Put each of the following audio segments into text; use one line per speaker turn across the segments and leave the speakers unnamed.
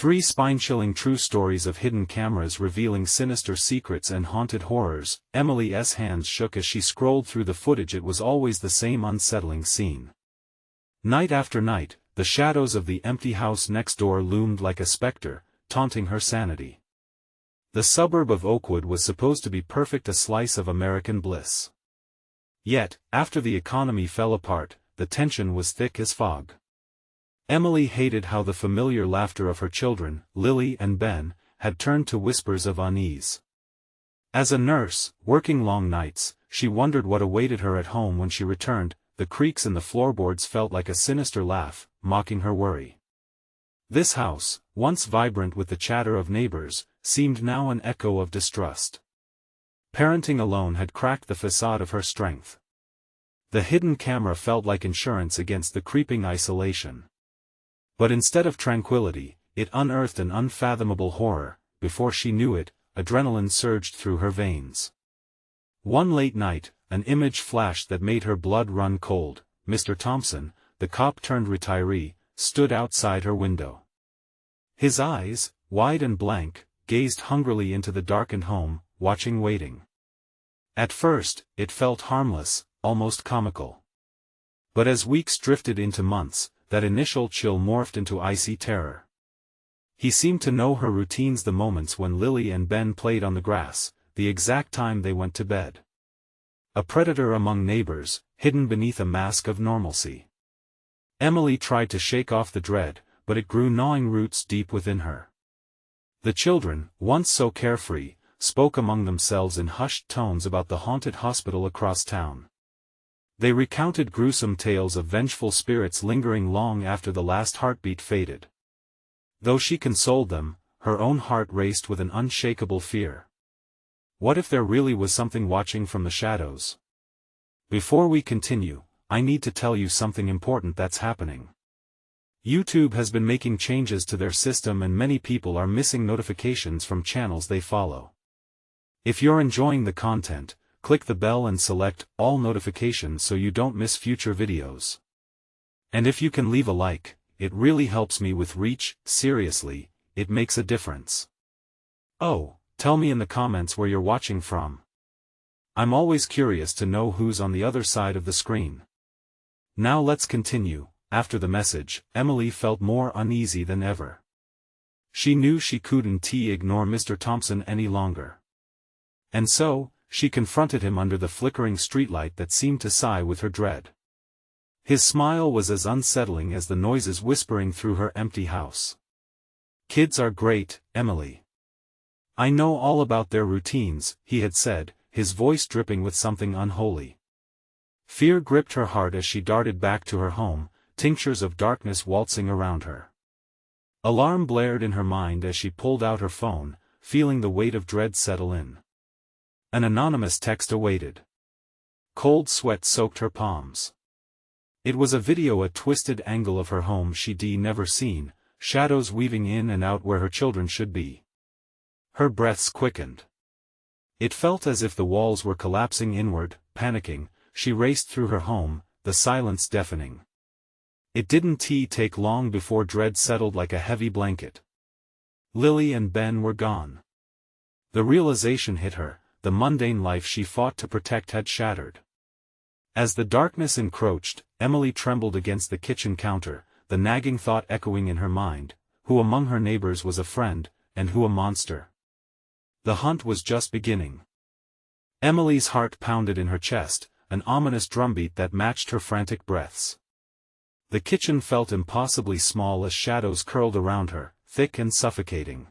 3 spine-chilling true stories of hidden cameras revealing sinister secrets and haunted horrors. Emily's hands shook as she scrolled through the footage. It was always the same unsettling scene. Night after night, the shadows of the empty house next door loomed like a specter, taunting her sanity. The suburb of Oakwood was supposed to be perfect, a slice of American bliss. Yet, after the economy fell apart, the tension was thick as fog. Emily hated how the familiar laughter of her children, Lily and Ben, had turned to whispers of unease. As a nurse, working long nights, she wondered what awaited her at home when she returned. The creaks in the floorboards felt like a sinister laugh, mocking her worry. This house, once vibrant with the chatter of neighbors, seemed now an echo of distrust. Parenting alone had cracked the facade of her strength. The hidden camera felt like insurance against the creeping isolation. But instead of tranquility, it unearthed an unfathomable horror. Before she knew it, adrenaline surged through her veins. One late night, an image flashed that made her blood run cold. Mr. Thompson, the cop-turned-retiree, stood outside her window. His eyes, wide and blank, gazed hungrily into the darkened home, waiting. At first, it felt harmless, almost comical. But as weeks drifted into months, that initial chill morphed into icy terror. He seemed to know her routines, the moments when Lily and Ben played on the grass, the exact time they went to bed. A predator among neighbors, hidden beneath a mask of normalcy. Emily tried to shake off the dread, but it grew gnawing roots deep within her. The children, once so carefree, spoke among themselves in hushed tones about the haunted hospital across town. They recounted gruesome tales of vengeful spirits lingering long after the last heartbeat faded. Though she consoled them, her own heart raced with an unshakable fear. What if there really was something watching from the shadows? Before we continue, I need to tell you something important that's happening. YouTube has been making changes to their system and many people are missing notifications from channels they follow. If you're enjoying the content, click the bell and select all notifications so you don't miss future videos. And if you can leave a like, it really helps me with reach. Seriously, it makes a difference. Oh, tell me in the comments where you're watching from. I'm always curious to know who's on the other side of the screen. Now let's continue. After the message, Emily felt more uneasy than ever. She knew she couldn't ignore Mr. Thompson any longer. And so, she confronted him under the flickering streetlight that seemed to sigh with her dread. His smile was as unsettling as the noises whispering through her empty house. "Kids are great, Emily. I know all about their routines," he had said, his voice dripping with something unholy. Fear gripped her heart as she darted back to her home, tinctures of darkness waltzing around her. Alarm blared in her mind as she pulled out her phone, feeling the weight of dread settle in. An anonymous text awaited. Cold sweat soaked her palms. It was a video, a twisted angle of her home she'd never seen, shadows weaving in and out where her children should be. Her breaths quickened. It felt as if the walls were collapsing inward. Panicking, she raced through her home, the silence deafening. It didn't take long before dread settled like a heavy blanket. Lily and Ben were gone. The realization hit her. The mundane life she fought to protect had shattered. As the darkness encroached, Emily trembled against the kitchen counter, the nagging thought echoing in her mind: who among her neighbors was a friend, and who a monster? The hunt was just beginning. Emily's heart pounded in her chest, an ominous drumbeat that matched her frantic breaths. The kitchen felt impossibly small as shadows curled around her, thick and suffocating.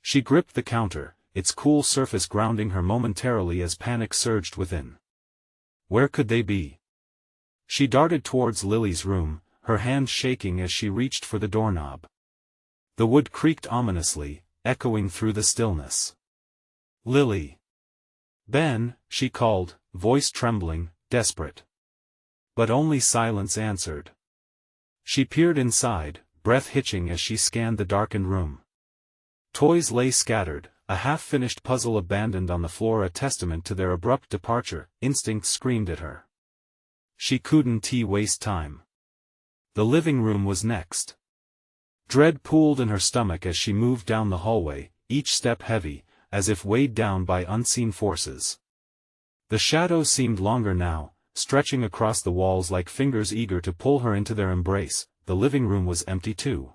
She gripped the counter, its cool surface grounding her momentarily as panic surged within. Where could they be? She darted towards Lily's room, her hand shaking as she reached for the doorknob. The wood creaked ominously, echoing through the stillness. "Lily." "Ben," she called, voice trembling, desperate. But only silence answered. She peered inside, breath hitching as she scanned the darkened room. Toys lay scattered, a half-finished puzzle abandoned on the floor, a testament to their abrupt departure. Instinct screamed at her. She couldn't waste time. The living room was next. Dread pooled in her stomach as she moved down the hallway, each step heavy, as if weighed down by unseen forces. The shadows seemed longer now, stretching across the walls like fingers eager to pull her into their embrace. The living room was empty too.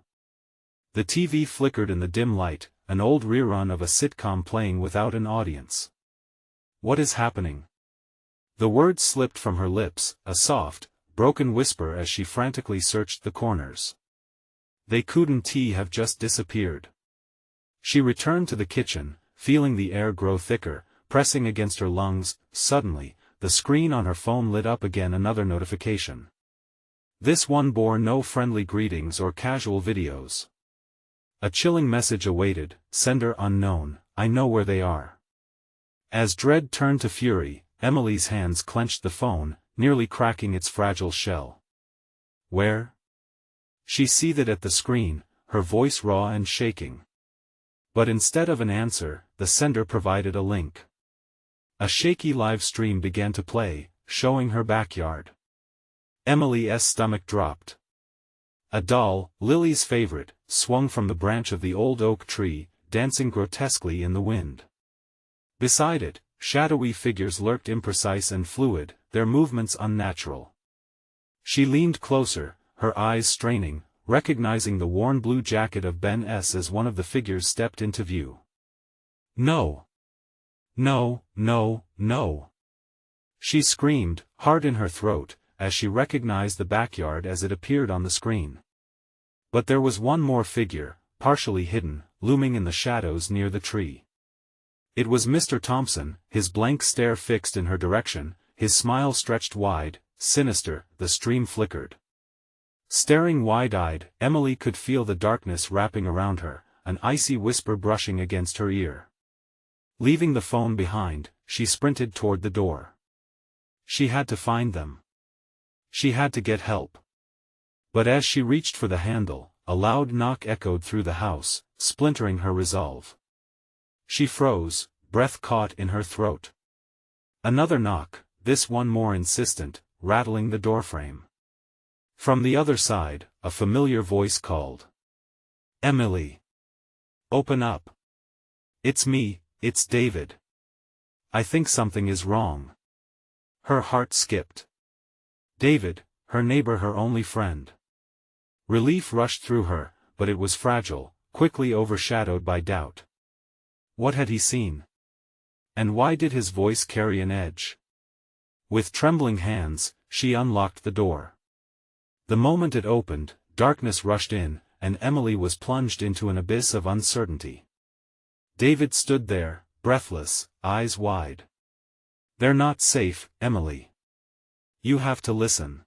The TV flickered in the dim light, an old rerun of a sitcom playing without an audience. What is happening? The words slipped from her lips, a soft, broken whisper as she frantically searched the corners. They couldn't have just disappeared. She returned to the kitchen, feeling the air grow thicker, pressing against her lungs. Suddenly, the screen on her phone lit up again, another notification. This one bore no friendly greetings or casual videos. A chilling message awaited, sender unknown, I know where they are. As dread turned to fury, Emily's hands clenched the phone, nearly cracking its fragile shell. Where? She seethed at the screen, her voice raw and shaking. But instead of an answer, the sender provided a link. A shaky live stream began to play, showing her backyard. Emily's stomach dropped. A doll, Lily's favorite, swung from the branch of the old oak tree, dancing grotesquely in the wind. Beside it, shadowy figures lurked, imprecise and fluid, their movements unnatural. She leaned closer, her eyes straining, recognizing the worn blue jacket of Ben S. as one of the figures stepped into view. No! No, no, no! She screamed, heart in her throat, as she recognized the backyard as it appeared on the screen. But there was one more figure, partially hidden, looming in the shadows near the tree. It was Mr. Thompson, his blank stare fixed in her direction, his smile stretched wide, sinister. The stream flickered. Staring wide-eyed, Emily could feel the darkness wrapping around her, an icy whisper brushing against her ear. Leaving the phone behind, she sprinted toward the door. She had to find them. She had to get help. But as she reached for the handle, a loud knock echoed through the house, splintering her resolve. She froze, breath caught in her throat. Another knock, this one more insistent, rattling the doorframe. From the other side, a familiar voice called. Emily! Open up! It's me, it's David. I think something is wrong. Her heart skipped. David, her neighbor, her only friend. Relief rushed through her, but it was fragile, quickly overshadowed by doubt. What had he seen? And why did his voice carry an edge? With trembling hands, she unlocked the door. The moment it opened, darkness rushed in, and Emily was plunged into an abyss of uncertainty. David stood there, breathless, eyes wide. They're not safe, Emily. You have to listen.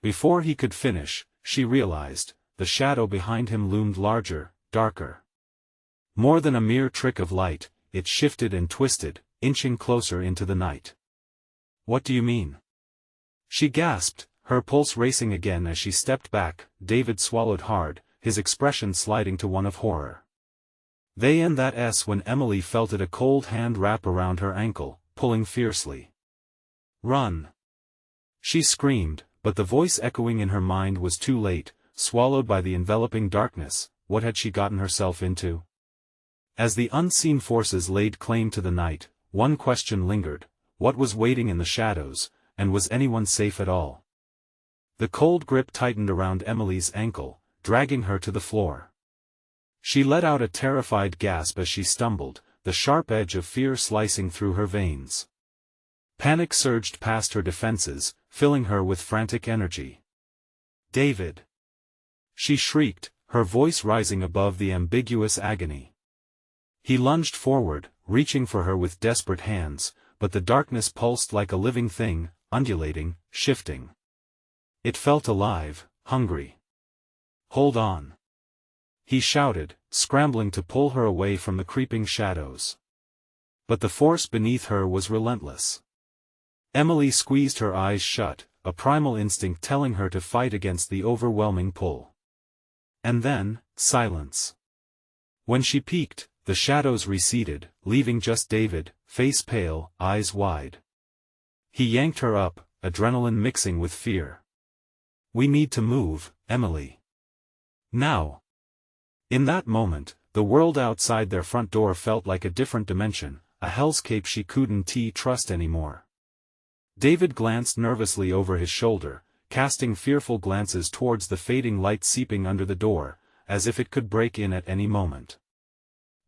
Before he could finish, she realized, the shadow behind him loomed larger, darker. More than a mere trick of light, it shifted and twisted, inching closer into the night. What do you mean? She gasped, her pulse racing again as she stepped back. David swallowed hard, his expression sliding to one of horror. They and that S when Emily felt it, a cold hand wrap around her ankle, pulling fiercely. Run! She screamed, but the voice echoing in her mind was too late, swallowed by the enveloping darkness. What had she gotten herself into? As the unseen forces laid claim to the night, one question lingered: what was waiting in the shadows, and was anyone safe at all? The cold grip tightened around Emily's ankle, dragging her to the floor. She let out a terrified gasp as she stumbled, the sharp edge of fear slicing through her veins. Panic surged past her defenses, filling her with frantic energy. David! She shrieked, her voice rising above the ambiguous agony. He lunged forward, reaching for her with desperate hands, but the darkness pulsed like a living thing, undulating, shifting. It felt alive, hungry. Hold on! He shouted, scrambling to pull her away from the creeping shadows. But the force beneath her was relentless. Emily squeezed her eyes shut, a primal instinct telling her to fight against the overwhelming pull. And then, silence. When she peeked, the shadows receded, leaving just David, face pale, eyes wide. He yanked her up, adrenaline mixing with fear. We need to move, Emily. Now! In that moment, the world outside their front door felt like a different dimension, a hellscape she couldn't trust anymore. David glanced nervously over his shoulder, casting fearful glances towards the fading light seeping under the door, as if it could break in at any moment.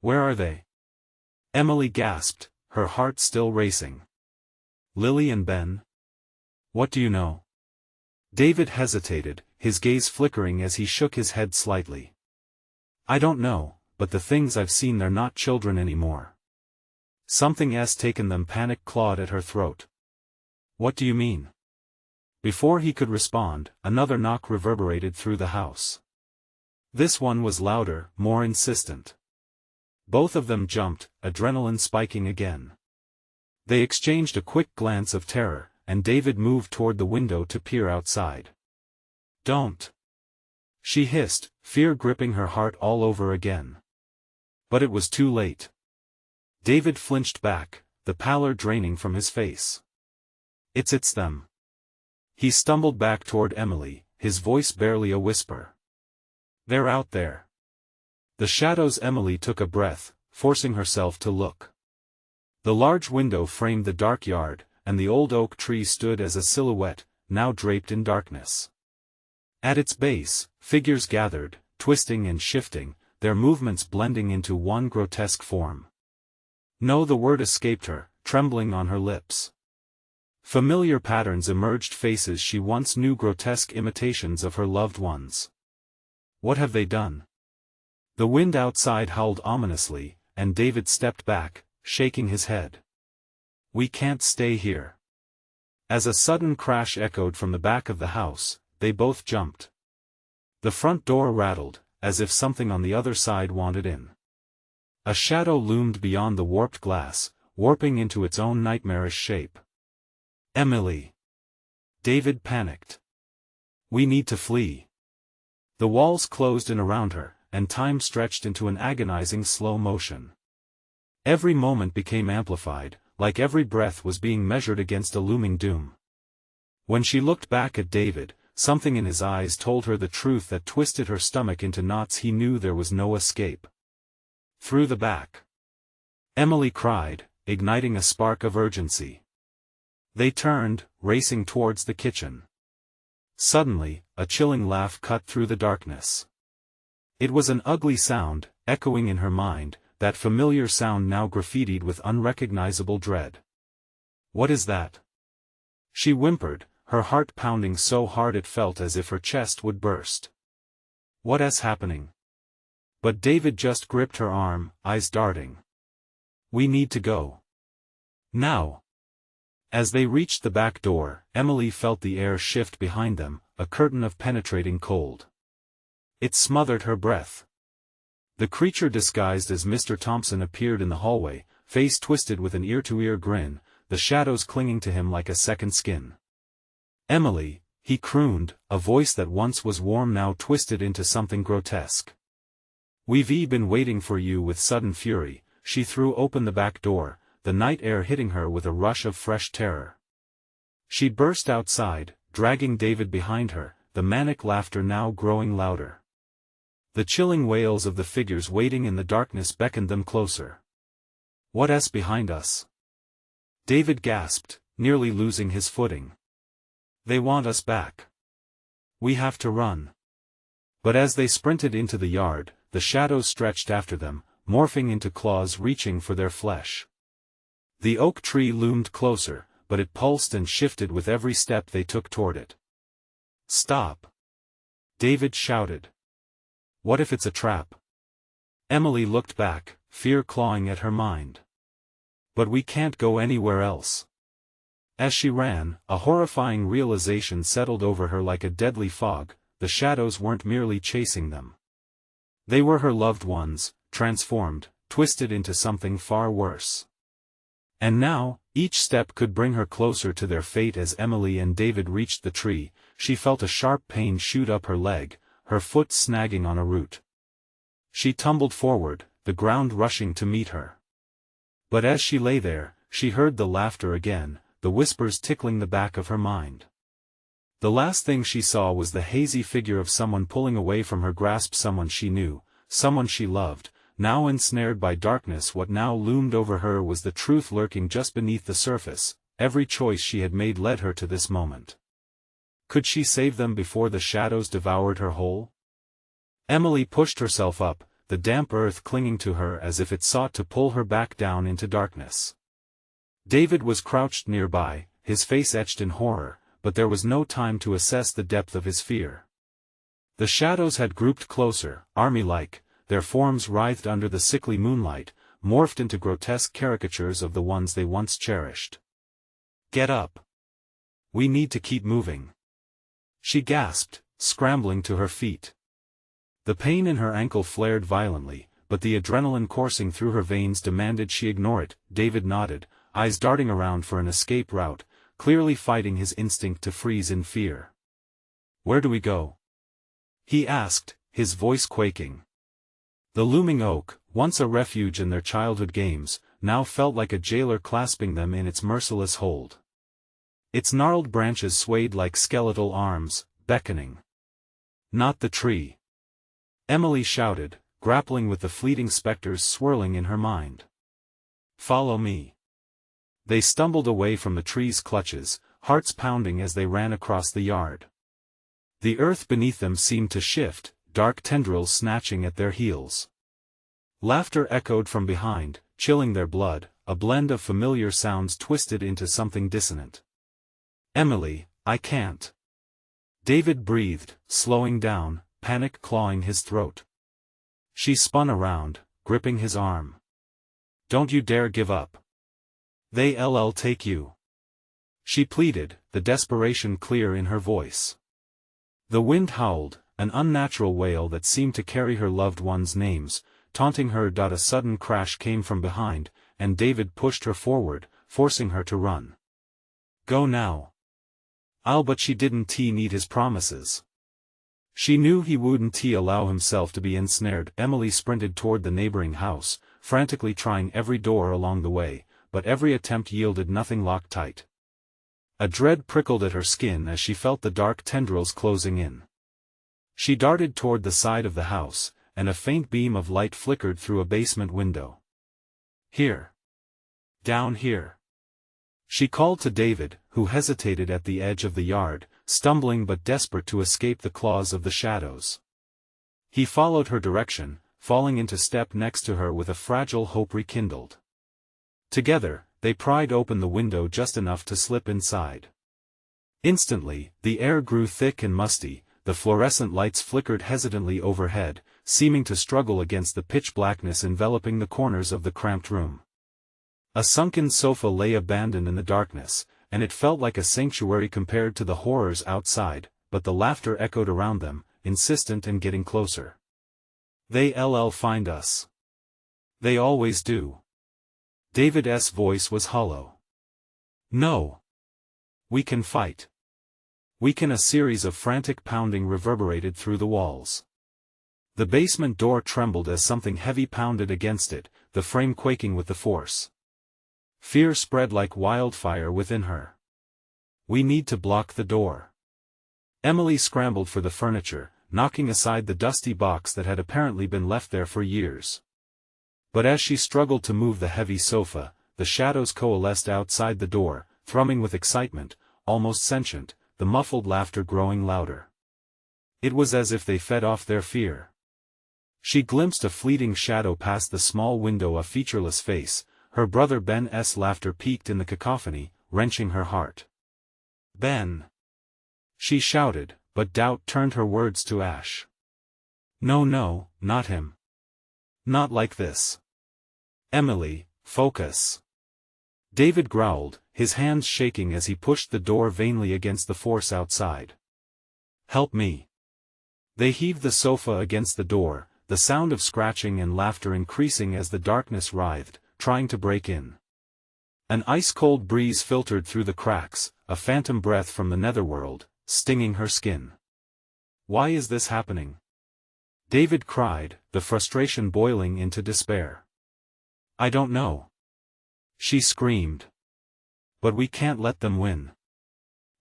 "Where are they?" Emily gasped, her heart still racing. "Lily and Ben? What do you know?" David hesitated, his gaze flickering as he shook his head slightly. "I don't know, but the things I've seen, they're not children anymore. Something's taken them." Panic clawed at her throat. "What do you mean?" Before he could respond, another knock reverberated through the house. This one was louder, more insistent. Both of them jumped, adrenaline spiking again. They exchanged a quick glance of terror, and David moved toward the window to peer outside. "Don't!" she hissed, fear gripping her heart all over again. But it was too late. David flinched back, the pallor draining from his face. It's them." He stumbled back toward Emily, his voice barely a whisper. "They're out there." The shadows. Emily took a breath, forcing herself to look. The large window framed the dark yard, and the old oak tree stood as a silhouette, now draped in darkness. At its base, figures gathered, twisting and shifting, their movements blending into one grotesque form. No, the word escaped her, trembling on her lips. Familiar patterns emerged, faces she once knew, grotesque imitations of her loved ones. What have they done? The wind outside howled ominously, and David stepped back, shaking his head. "We can't stay here." As a sudden crash echoed from the back of the house, they both jumped. The front door rattled, as if something on the other side wanted in. A shadow loomed beyond the warped glass, warping into its own nightmarish shape. "Emily!" David panicked. "We need to flee." The walls closed in around her, and time stretched into an agonizing slow motion. Every moment became amplified, like every breath was being measured against a looming doom. When she looked back at David, something in his eyes told her the truth that twisted her stomach into knots. He knew there was no escape. "Through the back!" Emily cried, igniting a spark of urgency. They turned, racing towards the kitchen. Suddenly, a chilling laugh cut through the darkness. It was an ugly sound, echoing in her mind, that familiar sound now graffitied with unrecognizable dread. "What is that?" she whimpered, her heart pounding so hard it felt as if her chest would burst. "What's happening?" But David just gripped her arm, eyes darting. "We need to go. Now." As they reached the back door, Emily felt the air shift behind them, a curtain of penetrating cold. It smothered her breath. The creature disguised as Mr. Thompson appeared in the hallway, face twisted with an ear-to-ear grin, the shadows clinging to him like a second skin. "Emily," he crooned, a voice that once was warm now twisted into something grotesque. "We've been waiting for you." With sudden fury, she threw open the back door, the night air hitting her with a rush of fresh terror. She burst outside, dragging David behind her, the manic laughter now growing louder. The chilling wails of the figures waiting in the darkness beckoned them closer. "What's behind us?" David gasped, nearly losing his footing. "They want us back. We have to run." But as they sprinted into the yard, the shadows stretched after them, morphing into claws reaching for their flesh. The oak tree loomed closer, but it pulsed and shifted with every step they took toward it. "Stop!" David shouted. "What if it's a trap?" Emily looked back, fear clawing at her mind. "But we can't go anywhere else." As she ran, a horrifying realization settled over her like a deadly fog. The shadows weren't merely chasing them. They were her loved ones, transformed, twisted into something far worse. And now, each step could bring her closer to their fate. As Emily and David reached the tree, she felt a sharp pain shoot up her leg, her foot snagging on a root. She tumbled forward, the ground rushing to meet her. But as she lay there, she heard the laughter again, the whispers tickling the back of her mind. The last thing she saw was the hazy figure of someone pulling away from her grasp, someone she knew, someone she loved, now ensnared by darkness. What now loomed over her was the truth lurking just beneath the surface. Every choice she had made led her to this moment. Could she save them before the shadows devoured her whole? Emily pushed herself up, the damp earth clinging to her as if it sought to pull her back down into darkness. David was crouched nearby, his face etched in horror, but there was no time to assess the depth of his fear. The shadows had grouped closer, army-like, their forms writhed under the sickly moonlight, morphed into grotesque caricatures of the ones they once cherished. "Get up! We need to keep moving," she gasped, scrambling to her feet. The pain in her ankle flared violently, but the adrenaline coursing through her veins demanded she ignore it. David nodded, eyes darting around for an escape route, clearly fighting his instinct to freeze in fear. "Where do we go?" he asked, his voice quaking. The looming oak, once a refuge in their childhood games, now felt like a jailer clasping them in its merciless hold. Its gnarled branches swayed like skeletal arms, beckoning. "Not the tree!" Emily shouted, grappling with the fleeting specters swirling in her mind. "Follow me." They stumbled away from the tree's clutches, hearts pounding as they ran across the yard. The earth beneath them seemed to shift, dark tendrils snatching at their heels. Laughter echoed from behind, chilling their blood, a blend of familiar sounds twisted into something dissonant. "Emily, I can't." David breathed, slowing down, panic clawing his throat. She spun around, gripping his arm. "Don't you dare give up. They'll take you," she pleaded, the desperation clear in her voice. The wind howled, an unnatural wail that seemed to carry her loved ones' names, taunting her. A sudden crash came from behind, and David pushed her forward, forcing her to run. "Go now." But she didn't need his promises. She knew he wouldn't allow himself to be ensnared. Emily sprinted toward the neighboring house, frantically trying every door along the way, but every attempt yielded nothing. Locked tight. A dread prickled at her skin as she felt the dark tendrils closing in. She darted toward the side of the house, and a faint beam of light flickered through a basement window. "Here. Down here." She called to David, who hesitated at the edge of the yard, stumbling but desperate to escape the claws of the shadows. He followed her direction, falling into step next to her with a fragile hope rekindled. Together, they pried open the window just enough to slip inside. Instantly, the air grew thick and musty, the fluorescent lights flickered hesitantly overhead, seeming to struggle against the pitch blackness enveloping the corners of the cramped room. A sunken sofa lay abandoned in the darkness, and it felt like a sanctuary compared to the horrors outside, but the laughter echoed around them, insistent and getting closer. "They'll find us. They always do." David's voice was hollow. "No. We can fight. We can." A series of frantic pounding reverberated through the walls. The basement door trembled as something heavy pounded against it, the frame quaking with the force. Fear spread like wildfire within her. "We need to block the door." Emily scrambled for the furniture, knocking aside the dusty box that had apparently been left there for years. But as she struggled to move the heavy sofa, the shadows coalesced outside the door, thrumming with excitement, almost sentient, the muffled laughter growing louder. It was as if they fed off their fear. She glimpsed a fleeting shadow past the small window, a featureless face. Her brother Ben's laughter peaked in the cacophony, wrenching her heart. "Ben!" she shouted, but doubt turned her words to ash. No, not him. Not like this. Emily, focus." David growled, his hands shaking as he pushed the door vainly against the force outside. "Help me." They heaved the sofa against the door, the sound of scratching and laughter increasing as the darkness writhed, trying to break in. An ice-cold breeze filtered through the cracks, a phantom breath from the netherworld, stinging her skin. "Why is this happening?" David cried, the frustration boiling into despair. "I don't know," she screamed. "But we can't let them win."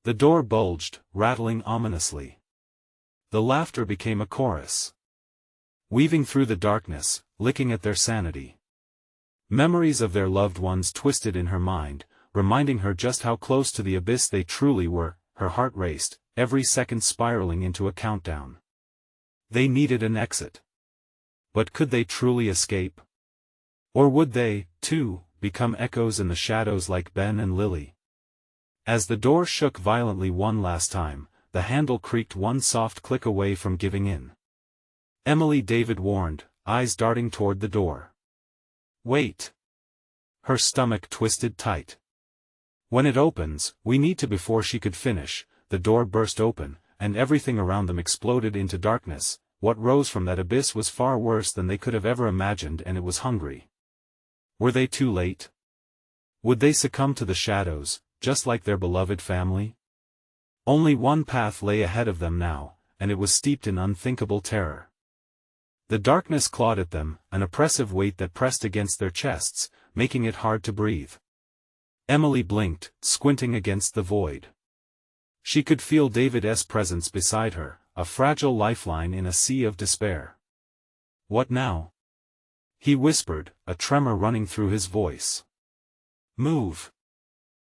The door bulged, rattling ominously. The laughter became a chorus. weaving through the darkness, licking at their sanity. Memories of their loved ones twisted in her mind, reminding her just how close to the abyss they truly were. Her heart raced, every second spiraling into a countdown. They needed an exit. But could they truly escape? Or would they, too, become echoes in the shadows like Ben and Lily? As the door shook violently one last time, the handle creaked one soft click away from giving in. "Emily," David warned, eyes darting toward the door. "Wait." Her stomach twisted tight. "When it opens, we need to." Before she could finish, the door burst open, and everything around them exploded into darkness. What rose from that abyss was far worse than they could have ever imagined, and it was hungry. Were they too late? Would they succumb to the shadows, just like their beloved family? Only one path lay ahead of them now, and it was steeped in unthinkable terror. The darkness clawed at them, an oppressive weight that pressed against their chests, making it hard to breathe. Emily blinked, squinting against the void. She could feel David's presence beside her, a fragile lifeline in a sea of despair. "What now?" he whispered, a tremor running through his voice. "Move,"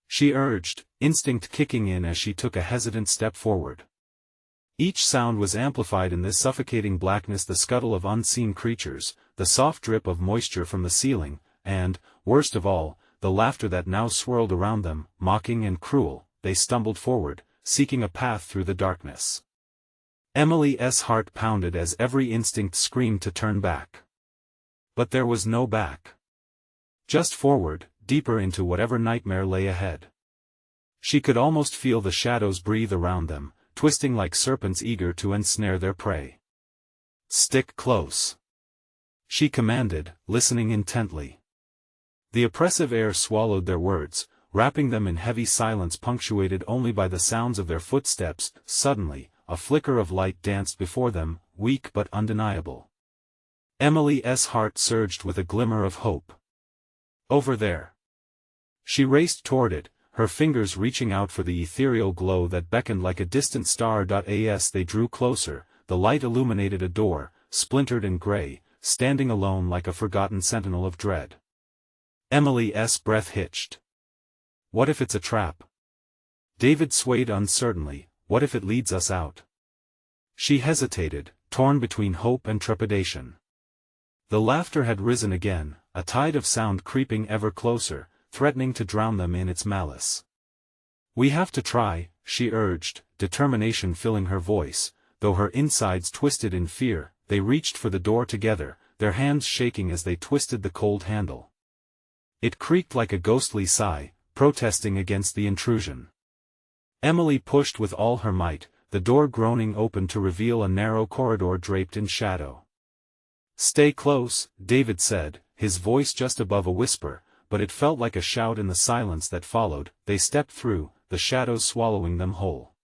she urged, instinct kicking in as she took a hesitant step forward. Each sound was amplified in this suffocating blackness: the scuttle of unseen creatures, the soft drip of moisture from the ceiling, and, worst of all, the laughter that now swirled around them, mocking and cruel. They stumbled forward, seeking a path through the darkness. Emily's heart pounded as every instinct screamed to turn back. But there was no back. Just forward, deeper into whatever nightmare lay ahead. She could almost feel the shadows breathe around them, twisting like serpents eager to ensnare their prey. "Stick close," she commanded, listening intently. The oppressive air swallowed their words, wrapping them in heavy silence punctuated only by the sounds of their footsteps. Suddenly, a flicker of light danced before them, weak but undeniable. Emily's heart surged with a glimmer of hope. Over there. She raced toward it, her fingers reaching out for the ethereal glow that beckoned like a distant star. As they drew closer, the light illuminated a door, splintered and gray, standing alone like a forgotten sentinel of dread. Emily's breath hitched. What if it's a trap? David swayed uncertainly. What if it leads us out? She hesitated, torn between hope and trepidation. The laughter had risen again, a tide of sound creeping ever closer, threatening to drown them in its malice. "We have to try," she urged, determination filling her voice, though her insides twisted in fear. They reached for the door together, their hands shaking as they twisted the cold handle. It creaked like a ghostly sigh, protesting against the intrusion. Emily pushed with all her might, the door groaning open to reveal a narrow corridor draped in shadow. "Stay close," David said, his voice just above a whisper, but it felt like a shout in the silence that followed. They stepped through, the shadows swallowing them whole.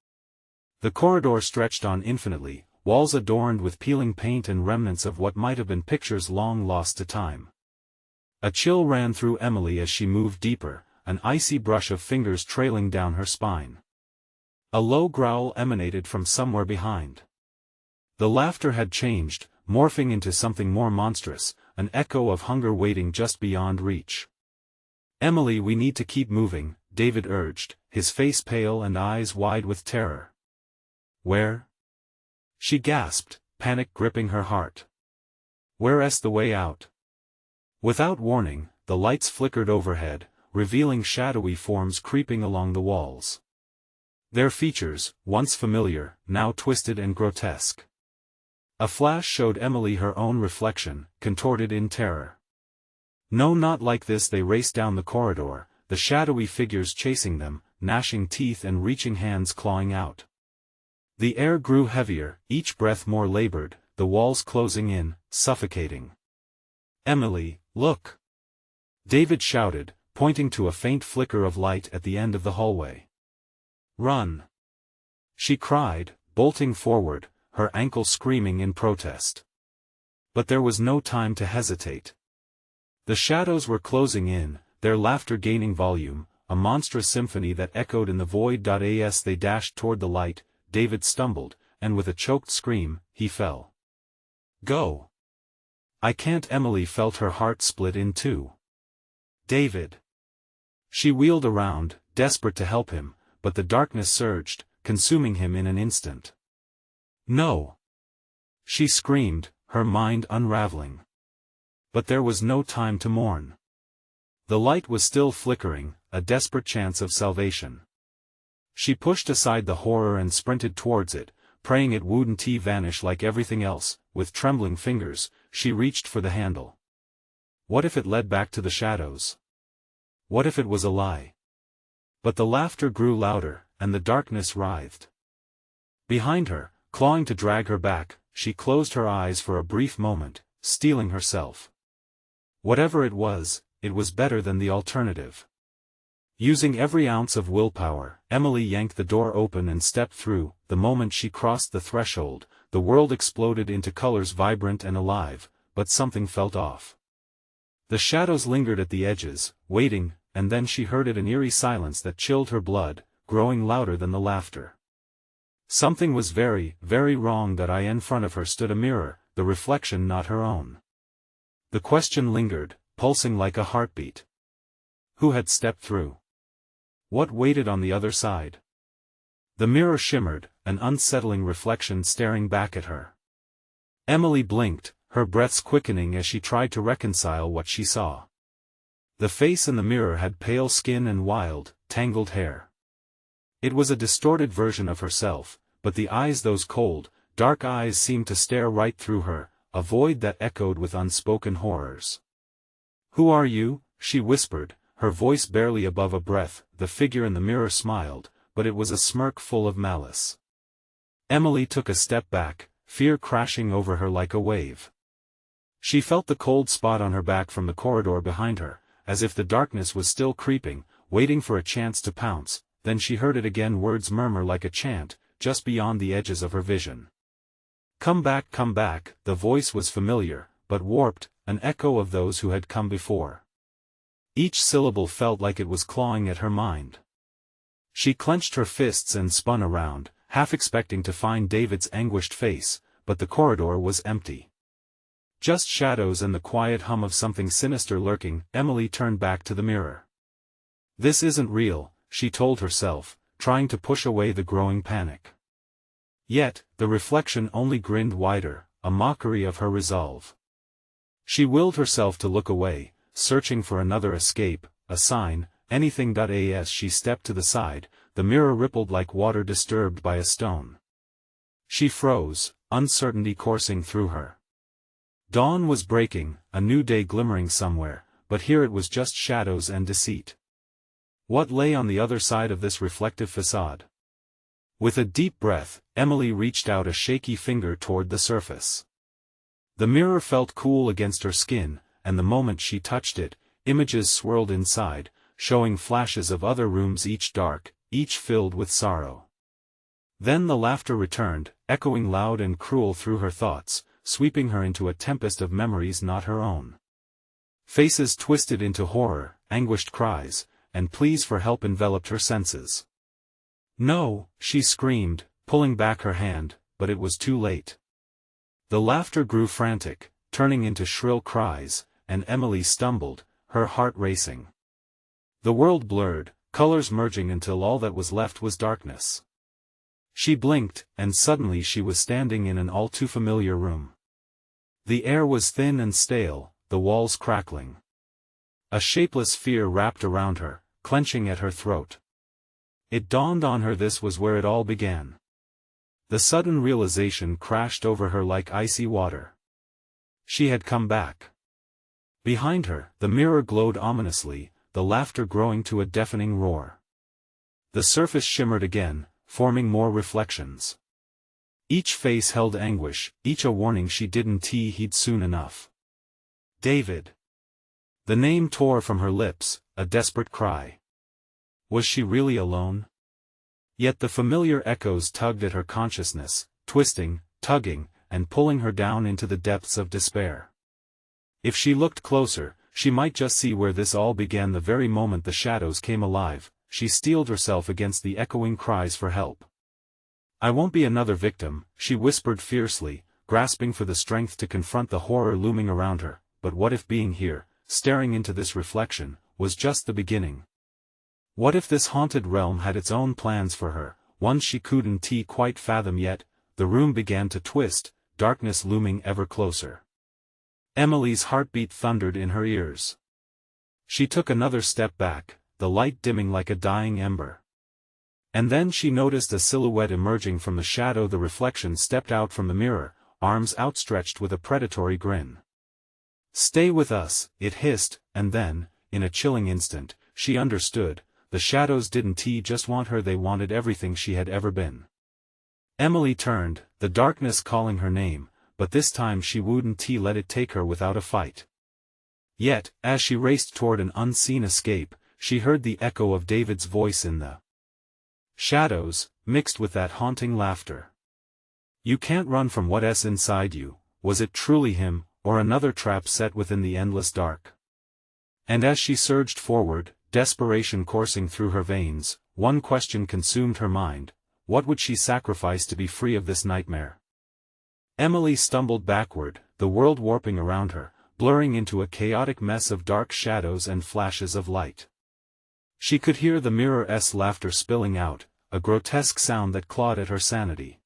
The corridor stretched on infinitely, walls adorned with peeling paint and remnants of what might have been pictures long lost to time. A chill ran through Emily as she moved deeper, an icy brush of fingers trailing down her spine. A low growl emanated from somewhere behind. The laughter had changed, morphing into something more monstrous, an echo of hunger waiting just beyond reach. "Emily, we need to keep moving," David urged, his face pale and eyes wide with terror. "Where?" she gasped, panic gripping her heart. "Where's the way out?" Without warning, the lights flickered overhead, revealing shadowy forms creeping along the walls. Their features, once familiar, now twisted and grotesque. A flash showed Emily her own reflection, contorted in terror. "No, not like this!" They raced down the corridor, the shadowy figures chasing them, gnashing teeth and reaching hands clawing out. The air grew heavier, each breath more labored, the walls closing in, suffocating. "Emily, look!" David shouted, pointing to a faint flicker of light at the end of the hallway. "Run!" she cried, bolting forward, her ankle screaming in protest. But there was no time to hesitate. The shadows were closing in, their laughter gaining volume, a monstrous symphony that echoed in the void. As they dashed toward the light, David stumbled, and with a choked scream, he fell. "Go!" I can't. Emily felt her heart split in two. David. She wheeled around, desperate to help him, but the darkness surged, consuming him in an instant. No! She screamed, her mind unraveling. But there was no time to mourn. The light was still flickering, a desperate chance of salvation. She pushed aside the horror and sprinted towards it, praying it wouldn't vanish like everything else. With trembling fingers, she reached for the handle. What if it led back to the shadows? What if it was a lie? But the laughter grew louder, and the darkness writhed. Behind her, clawing to drag her back, she closed her eyes for a brief moment, steeling herself. Whatever it was better than the alternative. Using every ounce of willpower, Emily yanked the door open and stepped through. The moment she crossed the threshold, the world exploded into colors vibrant and alive, but something felt off. The shadows lingered at the edges, waiting, and then she heard an eerie silence that chilled her blood, growing louder than the laughter. Something was very, very wrong. That in front of her stood a mirror, the reflection not her own. The question lingered, pulsing like a heartbeat. Who had stepped through? What waited on the other side? The mirror shimmered, an unsettling reflection staring back at her. Emily blinked, her breaths quickening as she tried to reconcile what she saw. The face in the mirror had pale skin and wild, tangled hair. It was a distorted version of herself, but the eyes, those cold, dark eyes, seemed to stare right through her, a void that echoed with unspoken horrors. "Who are you?" she whispered, her voice barely above a breath. The figure in the mirror smiled, but it was a smirk full of malice. Emily took a step back, fear crashing over her like a wave. She felt the cold spot on her back from the corridor behind her, as if the darkness was still creeping, waiting for a chance to pounce. Then she heard it again, words murmur like a chant, just beyond the edges of her vision. Come back, come back." The voice was familiar, but warped, an echo of those who had come before. Each syllable felt like it was clawing at her mind. She clenched her fists and spun around, half expecting to find David's anguished face, but the corridor was empty. Just shadows and the quiet hum of something sinister lurking. Emily turned back to the mirror. This isn't real, she told herself, trying to push away the growing panic. Yet, the reflection only grinned wider, a mockery of her resolve. She willed herself to look away, searching for another escape, a sign, anything. As she stepped to the side, the mirror rippled like water disturbed by a stone. She froze, uncertainty coursing through her. Dawn was breaking, a new day glimmering somewhere, but here it was just shadows and deceit. What lay on the other side of this reflective facade? With a deep breath, Emily reached out a shaky finger toward the surface. The mirror felt cool against her skin, and the moment she touched it, images swirled inside, showing flashes of other rooms, each dark, each filled with sorrow. Then the laughter returned, echoing loud and cruel through her thoughts, sweeping her into a tempest of memories not her own. Faces twisted into horror, anguished cries, and pleas for help enveloped her senses. "No," she screamed, pulling back her hand, but it was too late. The laughter grew frantic, turning into shrill cries, and Emily stumbled, her heart racing. The world blurred, colors merging until all that was left was darkness. She blinked, and suddenly she was standing in an all-too-familiar room. The air was thin and stale, the walls crackling. A shapeless fear wrapped around her, clenching at her throat. It dawned on her this was where it all began. The sudden realization crashed over her like icy water. She had come back. Behind her, the mirror glowed ominously, the laughter growing to a deafening roar. The surface shimmered again, forming more reflections. Each face held anguish, each a warning she didn't heed soon enough. David. The name tore from her lips, a desperate cry. Was she really alone? Yet the familiar echoes tugged at her consciousness, twisting, tugging, and pulling her down into the depths of despair. If she looked closer, she might just see where this all began. The very moment the shadows came alive, she steeled herself against the echoing cries for help. "I won't be another victim," she whispered fiercely, grasping for the strength to confront the horror looming around her. But what if being here, staring into this reflection, was just the beginning? What if this haunted realm had its own plans for her, ones she couldn't quite fathom yet? The room began to twist, darkness looming ever closer. Emily's heartbeat thundered in her ears. She took another step back, the light dimming like a dying ember. And then she noticed a silhouette emerging from the shadow. The reflection stepped out from the mirror, arms outstretched with a predatory grin. "Stay with us," it hissed, and then, in a chilling instant, she understood. The shadows didn't just want her, they wanted everything she had ever been. Emily turned, the darkness calling her name, but this time she wouldn't let it take her without a fight. Yet, as she raced toward an unseen escape, she heard the echo of David's voice in the shadows, mixed with that haunting laughter. "You can't run from what's inside you." Was it truly him, or another trap set within the endless dark? And as she surged forward, desperation coursing through her veins, one question consumed her mind: what would she sacrifice to be free of this nightmare? Emily stumbled backward, the world warping around her, blurring into a chaotic mess of dark shadows and flashes of light. She could hear the mirror's laughter spilling out, a grotesque sound that clawed at her sanity.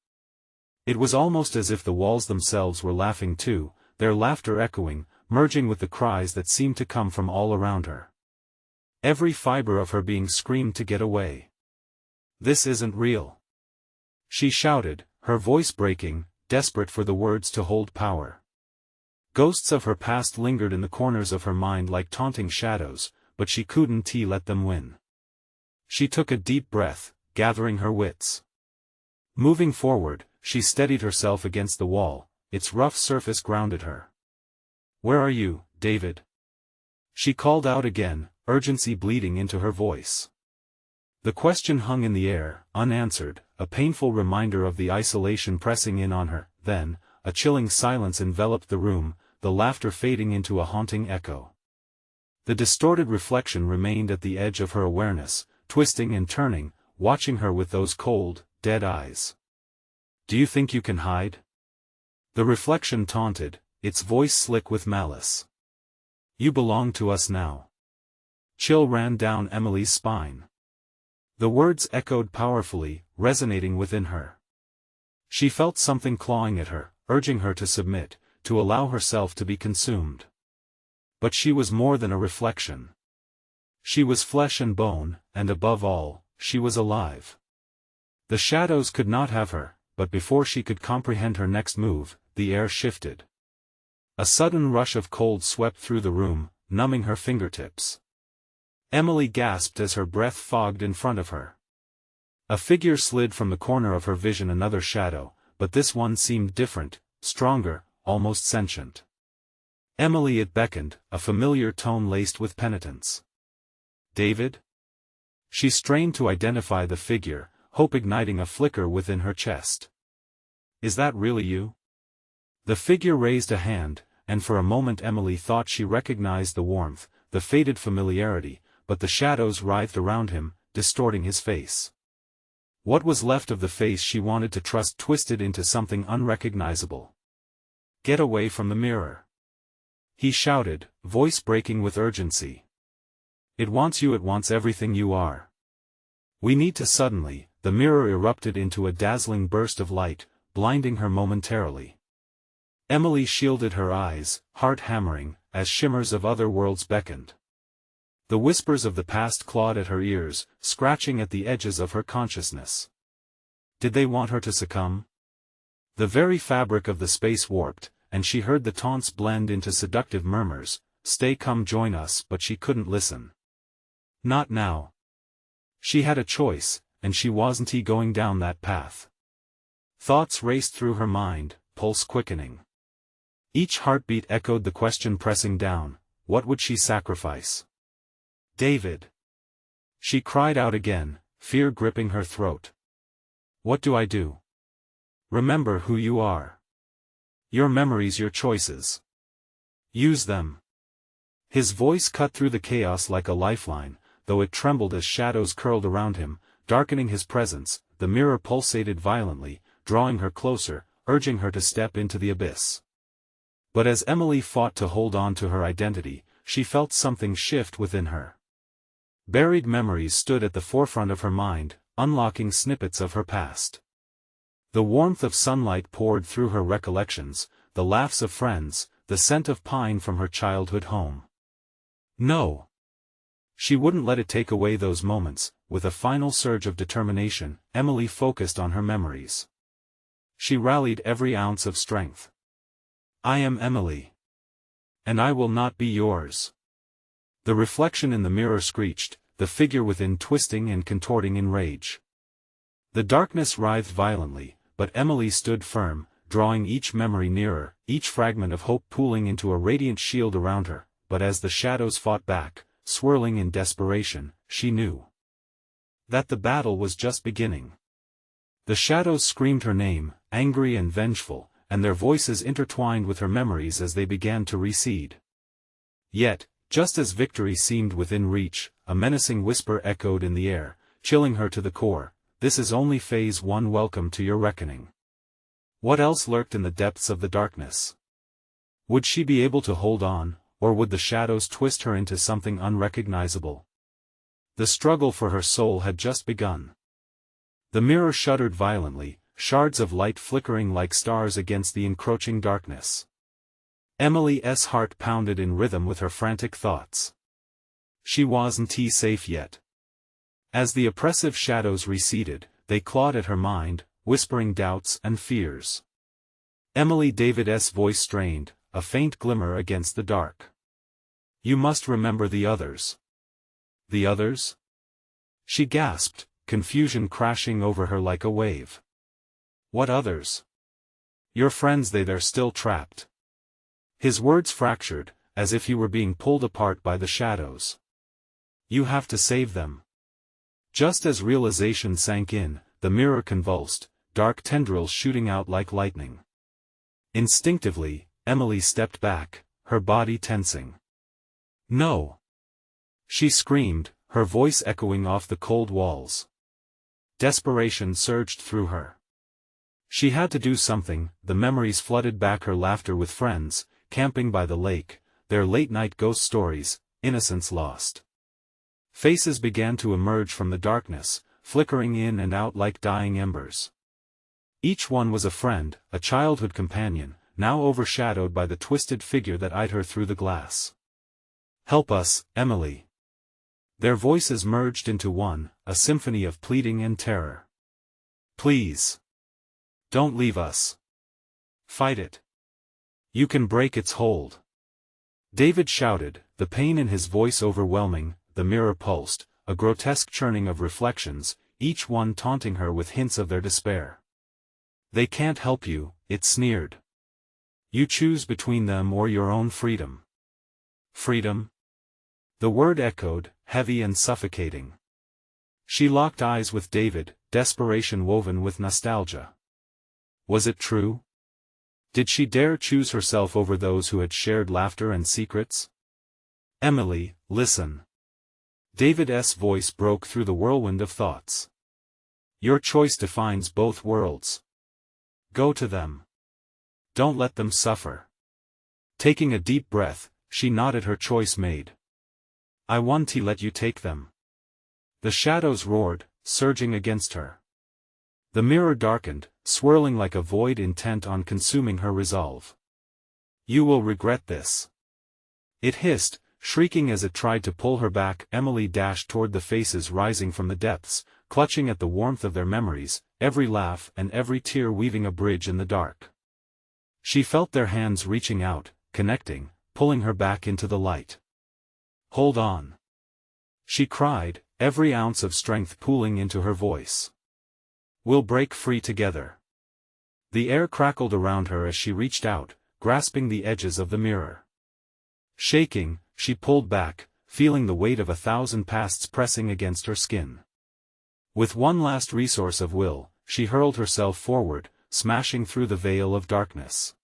It was almost as if the walls themselves were laughing too, their laughter echoing, merging with the cries that seemed to come from all around her. Every fiber of her being screamed to get away. "This isn't real," she shouted, her voice breaking, desperate for the words to hold power. Ghosts of her past lingered in the corners of her mind like taunting shadows, but she couldn't let them win. She took a deep breath, gathering her wits. Moving forward, she steadied herself against the wall, its rough surface grounded her. "Where are you, David?" she called out again, urgency bleeding into her voice. The question hung in the air, unanswered, a painful reminder of the isolation pressing in on her. Then, a chilling silence enveloped the room, the laughter fading into a haunting echo. The distorted reflection remained at the edge of her awareness, twisting and turning, watching her with those cold, dead eyes. "Do you think you can hide?" the reflection taunted, its voice slick with malice. "You belong to us now." Chill ran down Emily's spine. The words echoed powerfully, resonating within her. She felt something clawing at her, urging her to submit, to allow herself to be consumed. But she was more than a reflection. She was flesh and bone, and above all, she was alive. The shadows could not have her, but before she could comprehend her next move, the air shifted. A sudden rush of cold swept through the room, numbing her fingertips. Emily gasped as her breath fogged in front of her. A figure slid from the corner of her vision, another shadow, but this one seemed different, stronger, almost sentient. "Emily," it beckoned, a familiar tone laced with penitence. "David?" She strained to identify the figure, hope igniting a flicker within her chest. "Is that really you?" The figure raised a hand, and for a moment Emily thought she recognized the warmth, the faded familiarity, but the shadows writhed around him, distorting his face. What was left of the face she wanted to trust twisted into something unrecognizable. "Get away from the mirror," he shouted, voice breaking with urgency. "It wants you, it wants everything you are. We need to." Suddenly, the mirror erupted into a dazzling burst of light, blinding her momentarily. Emily shielded her eyes, heart hammering, as shimmers of other worlds beckoned. The whispers of the past clawed at her ears, scratching at the edges of her consciousness. Did they want her to succumb? The very fabric of the space warped, and she heard the taunts blend into seductive murmurs, "Stay, come join us," but she couldn't listen. Not now. She had a choice, and she wasn't going down that path. Thoughts raced through her mind, pulse quickening. Each heartbeat echoed the question pressing down: what would she sacrifice? "David!" she cried out again, fear gripping her throat. "What do I do?" "Remember who you are. Your memories, your choices. Use them." His voice cut through the chaos like a lifeline, though it trembled as shadows curled around him, darkening his presence. The mirror pulsated violently, drawing her closer, urging her to step into the abyss. But as Emily fought to hold on to her identity, she felt something shift within her. Buried memories stood at the forefront of her mind, unlocking snippets of her past. The warmth of sunlight poured through her recollections, the laughs of friends, the scent of pine from her childhood home. No. She wouldn't let it take away those moments. With a final surge of determination, Emily focused on her memories. She rallied every ounce of strength. I am Emily. And I will not be yours. The reflection in the mirror screeched, the figure within twisting and contorting in rage. The darkness writhed violently, but Emily stood firm, drawing each memory nearer, each fragment of hope pooling into a radiant shield around her. But as the shadows fought back, swirling in desperation, she knew that the battle was just beginning. The shadows screamed her name, angry and vengeful, and their voices intertwined with her memories as they began to recede. Yet, just as victory seemed within reach, a menacing whisper echoed in the air, chilling her to the core. This is only phase 1. Welcome to your reckoning. What else lurked in the depths of the darkness? Would she be able to hold on, or would the shadows twist her into something unrecognizable? The struggle for her soul had just begun. The mirror shuddered violently, shards of light flickering like stars against the encroaching darkness. Emily's heart pounded in rhythm with her frantic thoughts. She wasn't safe yet. As the oppressive shadows receded, they clawed at her mind, whispering doubts and fears. Emily David's voice strained, a faint glimmer against the dark. You must remember the others. The others? She gasped, confusion crashing over her like a wave. What others? Your friends, they're still trapped. His words fractured, as if he were being pulled apart by the shadows. You have to save them. Just as realization sank in, the mirror convulsed, dark tendrils shooting out like lightning. Instinctively, Emily stepped back, her body tensing. No! She screamed, her voice echoing off the cold walls. Desperation surged through her. She had to do something. The memories flooded back, her laughter with friends, camping by the lake, their late-night ghost stories, innocence lost. Faces began to emerge from the darkness, flickering in and out like dying embers. Each one was a friend, a childhood companion, now overshadowed by the twisted figure that eyed her through the glass. Help us, Emily. Their voices merged into one, a symphony of pleading and terror. Please. Don't leave us. Fight it. You can break its hold. David shouted, the pain in his voice overwhelming. The mirror pulsed, a grotesque churning of reflections, each one taunting her with hints of their despair. They can't help you, it sneered. You choose between them or your own freedom. Freedom? The word echoed, heavy and suffocating. She locked eyes with David, desperation woven with nostalgia. Was it true? Did she dare choose herself over those who had shared laughter and secrets? Emily, listen. David's voice broke through the whirlwind of thoughts. Your choice defines both worlds. Go to them. Don't let them suffer. Taking a deep breath, she nodded, her choice made. I want to let you take them. The shadows roared, surging against her. The mirror darkened, swirling like a void intent on consuming her resolve. You will regret this. It hissed, shrieking as it tried to pull her back. Emily dashed toward the faces rising from the depths, clutching at the warmth of their memories, every laugh and every tear weaving a bridge in the dark. She felt their hands reaching out, connecting, pulling her back into the light. Hold on. She cried, every ounce of strength pooling into her voice. We'll break free together. The air crackled around her as she reached out, grasping the edges of the mirror. Shaking, she pulled back, feeling the weight of 1,000 pasts pressing against her skin. With one last resource of will, she hurled herself forward, smashing through the veil of darkness.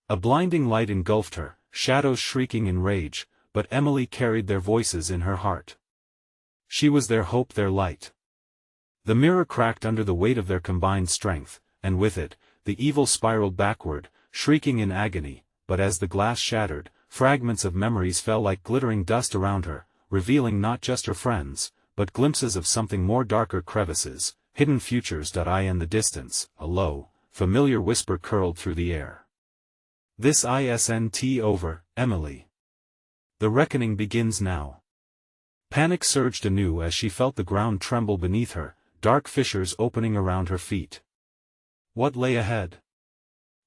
A blinding light engulfed her, shadows shrieking in rage, but Emily carried their voices in her heart. She was their hope, their light. The mirror cracked under the weight of their combined strength, and with it, the evil spiraled backward, shrieking in agony, but as the glass shattered, fragments of memories fell like glittering dust around her, revealing not just her friends, but glimpses of something more, darker crevices, hidden futures. I in the distance, a low, familiar whisper curled through the air. This isn't over, Emily. The reckoning begins now. Panic surged anew as she felt the ground tremble beneath her, dark fissures opening around her feet. What lay ahead?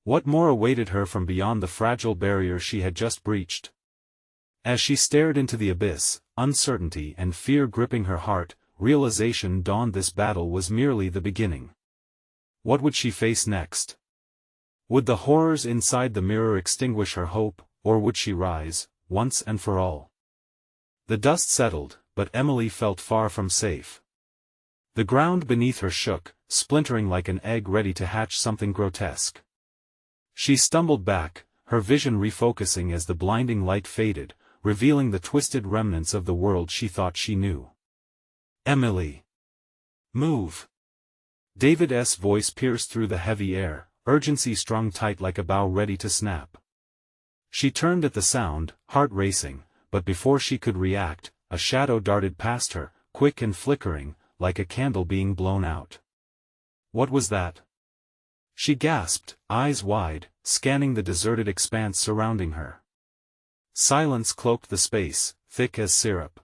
What more awaited her from beyond the fragile barrier she had just breached? As she stared into the abyss, uncertainty and fear gripping her heart, realization dawned: this battle was merely the beginning. What would she face next? Would the horrors inside the mirror extinguish her hope, or would she rise, once and for all? The dust settled, but Emily felt far from safe. The ground beneath her shook, splintering like an egg ready to hatch something grotesque. She stumbled back, her vision refocusing as the blinding light faded, revealing the twisted remnants of the world she thought she knew. Emily! Move! David's voice pierced through the heavy air, urgency strung tight like a bow ready to snap. She turned at the sound, heart racing, but before she could react, a shadow darted past her, quick and flickering, like a candle being blown out. What was that? She gasped, eyes wide, scanning the deserted expanse surrounding her. Silence cloaked the space, thick as syrup.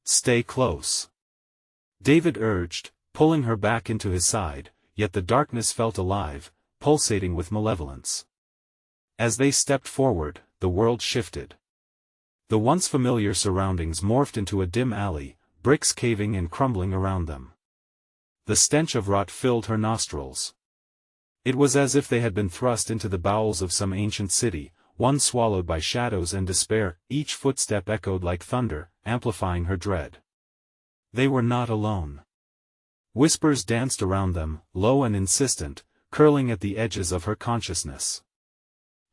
Stay close. David urged, pulling her back into his side, yet the darkness felt alive, pulsating with malevolence. As they stepped forward, the world shifted. The once familiar surroundings morphed into a dim alley, bricks caving and crumbling around them. The stench of rot filled her nostrils. It was as if they had been thrust into the bowels of some ancient city, one swallowed by shadows and despair. Each footstep echoed like thunder, amplifying her dread. They were not alone. Whispers danced around them, low and insistent, curling at the edges of her consciousness.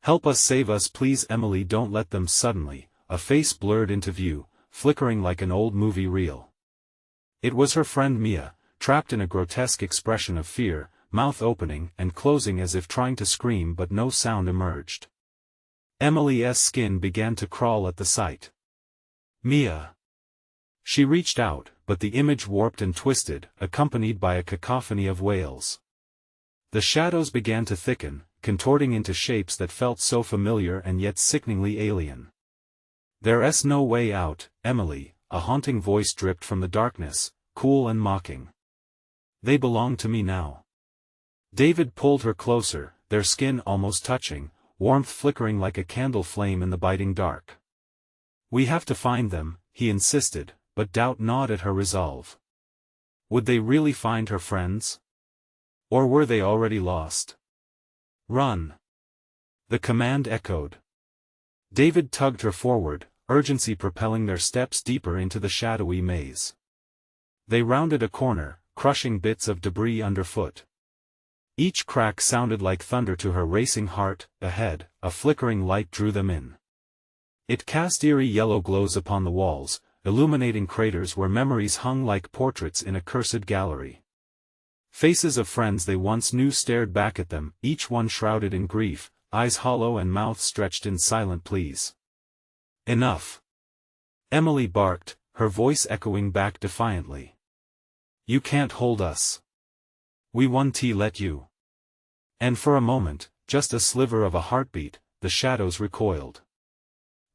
Help us, save us please, Emily, don't let them. Suddenly, a face blurred into view, flickering like an old movie reel. It was her friend Mia, trapped in a grotesque expression of fear, mouth opening and closing as if trying to scream, but no sound emerged. Emily's skin began to crawl at the sight. Mia! She reached out, but the image warped and twisted, accompanied by a cacophony of wails. The shadows began to thicken, contorting into shapes that felt so familiar and yet sickeningly alien. There's no way out, Emily, a haunting voice dripped from the darkness, cool and mocking. They belong to me now. David pulled her closer, their skin almost touching, warmth flickering like a candle flame in the biting dark. We have to find them, he insisted, but doubt gnawed at her resolve. Would they really find her friends? Or were they already lost? Run! The command echoed. David tugged her forward, urgency propelling their steps deeper into the shadowy maze. They rounded a corner, crushing bits of debris underfoot. Each crack sounded like thunder to her racing heart. Ahead, a flickering light drew them in. It cast eerie yellow glows upon the walls, illuminating craters where memories hung like portraits in a cursed gallery. Faces of friends they once knew stared back at them, each one shrouded in grief, eyes hollow and mouth stretched in silent pleas. Enough! Emily barked, her voice echoing back defiantly. You can't hold us. We won't let you. And for a moment, just a sliver of a heartbeat, the shadows recoiled.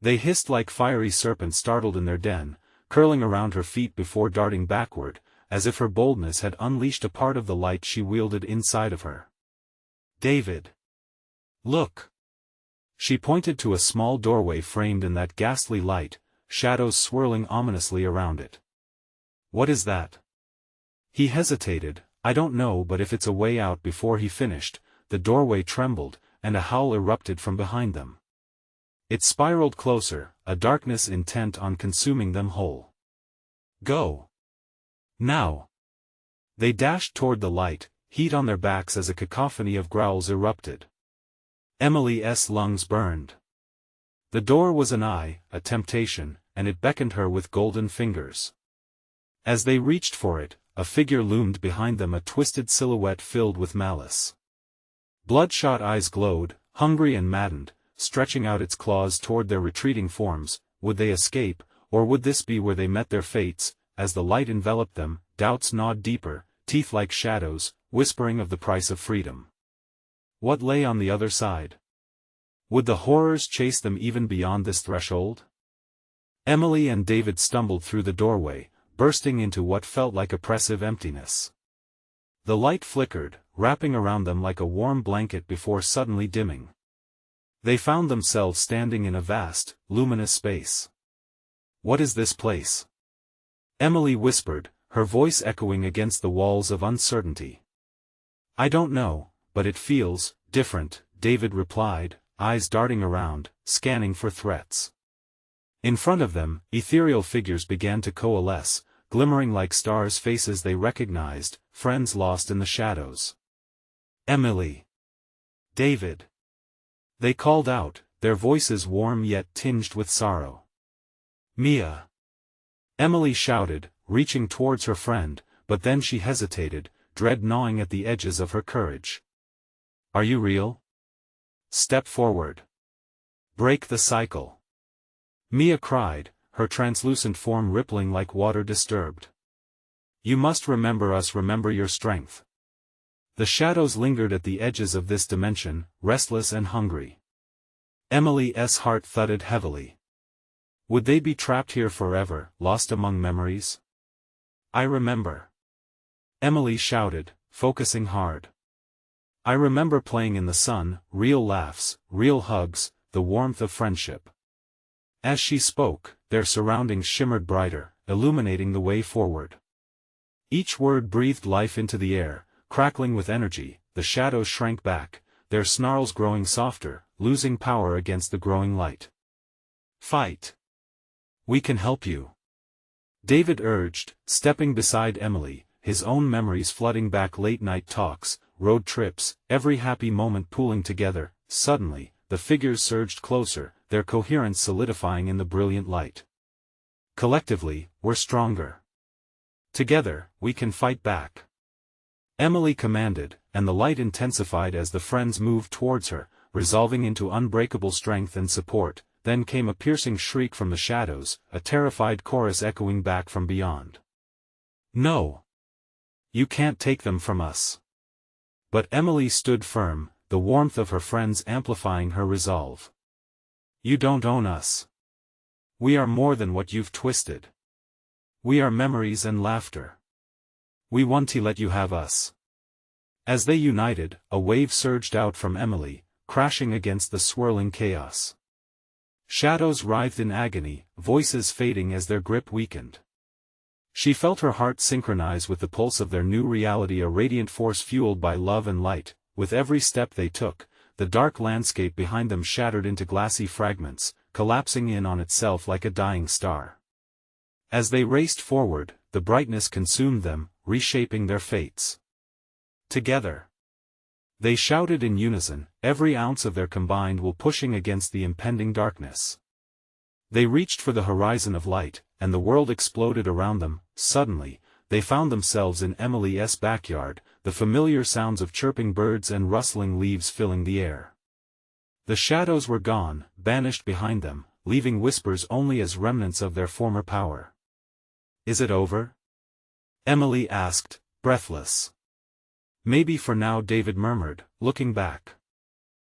They hissed like fiery serpents startled in their den, curling around her feet before darting backward, as if her boldness had unleashed a part of the light she wielded inside of her. David! Look! She pointed to a small doorway framed in that ghastly light, shadows swirling ominously around it. What is that? He hesitated. I don't know, but if it's a way out. Before he finished, the doorway trembled, and a howl erupted from behind them. It spiraled closer, a darkness intent on consuming them whole. Go! Now! They dashed toward the light, heat on their backs as a cacophony of growls erupted. Emily's lungs burned. The door was an eye, a temptation, and it beckoned her with golden fingers. As they reached for it, a figure loomed behind them, a twisted silhouette filled with malice. Bloodshot eyes glowed, hungry and maddened, stretching out its claws toward their retreating forms. Would they escape, or would this be where they met their fates? As the light enveloped them, doubts gnawed deeper, teeth like shadows, whispering of the price of freedom. What lay on the other side? Would the horrors chase them even beyond this threshold? Emily and David stumbled through the doorway, bursting into what felt like oppressive emptiness. The light flickered, wrapping around them like a warm blanket before suddenly dimming. They found themselves standing in a vast, luminous space. What is this place? Emily whispered, her voice echoing against the walls of uncertainty. I don't know, but it feels different, David replied, eyes darting around, scanning for threats. In front of them, ethereal figures began to coalesce, glimmering like stars, faces they recognized, friends lost in the shadows. Emily. David. They called out, their voices warm yet tinged with sorrow. Mia. Emily shouted, reaching towards her friend, but then she hesitated, dread gnawing at the edges of her courage. Are you real? Step forward. Break the cycle. Mia cried, her translucent form rippling like water disturbed. You must remember us, remember your strength. The shadows lingered at the edges of this dimension, restless and hungry. Emily's heart thudded heavily. Would they be trapped here forever, lost among memories? I remember. Emily shouted, focusing hard. I remember playing in the sun, real laughs, real hugs, the warmth of friendship. As she spoke, their surroundings shimmered brighter, illuminating the way forward. Each word breathed life into the air, crackling with energy. The shadows shrank back, their snarls growing softer, losing power against the growing light. Fight. We can help you. David urged, stepping beside Emily, his own memories flooding back, late-night talks, road trips, every happy moment pooling together. Suddenly, the figures surged closer, their coherence solidifying in the brilliant light. Collectively, we're stronger. Together, we can fight back. Emily commanded, and the light intensified as the friends moved towards her, resolving into unbreakable strength and support. Then came a piercing shriek from the shadows, a terrified chorus echoing back from beyond. No! You can't take them from us. But Emily stood firm, the warmth of her friends amplifying her resolve. You don't own us. We are more than what you've twisted. We are memories and laughter. We want to let you have us. As they united, a wave surged out from Emily, crashing against the swirling chaos. Shadows writhed in agony, voices fading as their grip weakened. She felt her heart synchronize with the pulse of their new reality, a radiant force fueled by love and light. With every step they took, the dark landscape behind them shattered into glassy fragments, collapsing in on itself like a dying star. As they raced forward, the brightness consumed them, reshaping their fates. Together. They shouted in unison, every ounce of their combined will pushing against the impending darkness. They reached for the horizon of light, and the world exploded around them. Suddenly, they found themselves in Emily's backyard, the familiar sounds of chirping birds and rustling leaves filling the air. The shadows were gone, banished behind them, leaving whispers only as remnants of their former power. Is it over? Emily asked, breathless. Maybe for now, David murmured, looking back.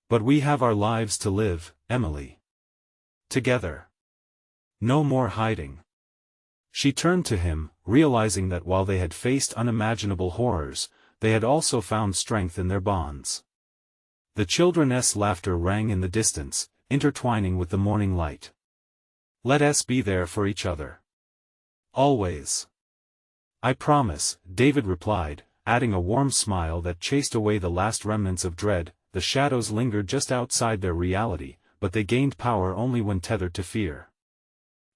But we have our lives to live, Emily. Together. No more hiding. She turned to him, realizing that while they had faced unimaginable horrors, they had also found strength in their bonds. The children's laughter rang in the distance, intertwining with the morning light. Let us be there for each other. Always. I promise, David replied, adding a warm smile that chased away the last remnants of dread. The shadows lingered just outside their reality, but they gained power only when tethered to fear.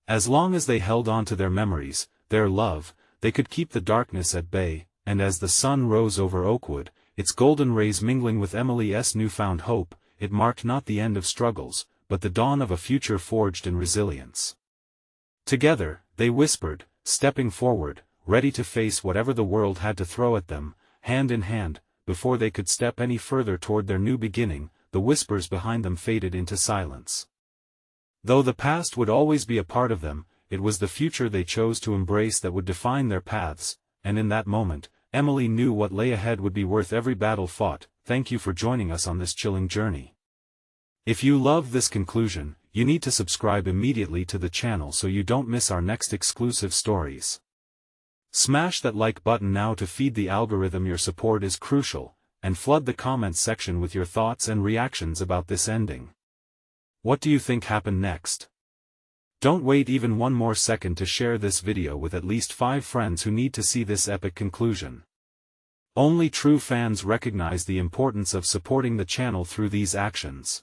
As long as they held on to their memories, their love, they could keep the darkness at bay. And as the sun rose over Oakwood, its golden rays mingling with Emily's newfound hope, it marked not the end of struggles, but the dawn of a future forged in resilience. Together, they whispered, stepping forward, ready to face whatever the world had to throw at them. Hand in hand, before they could step any further toward their new beginning, the whispers behind them faded into silence. Though the past would always be a part of them, it was the future they chose to embrace that would define their paths, and in that moment, Emily knew what lay ahead would be worth every battle fought. Thank you for joining us on this chilling journey. If you loved this conclusion, you need to subscribe immediately to the channel so you don't miss our next exclusive stories. Smash that like button now to feed the algorithm. Your support is crucial, and flood the comments section with your thoughts and reactions about this ending. What do you think happened next? Don't wait even one more second to share this video with at least 5 friends who need to see this epic conclusion. Only true fans recognize the importance of supporting the channel through these actions.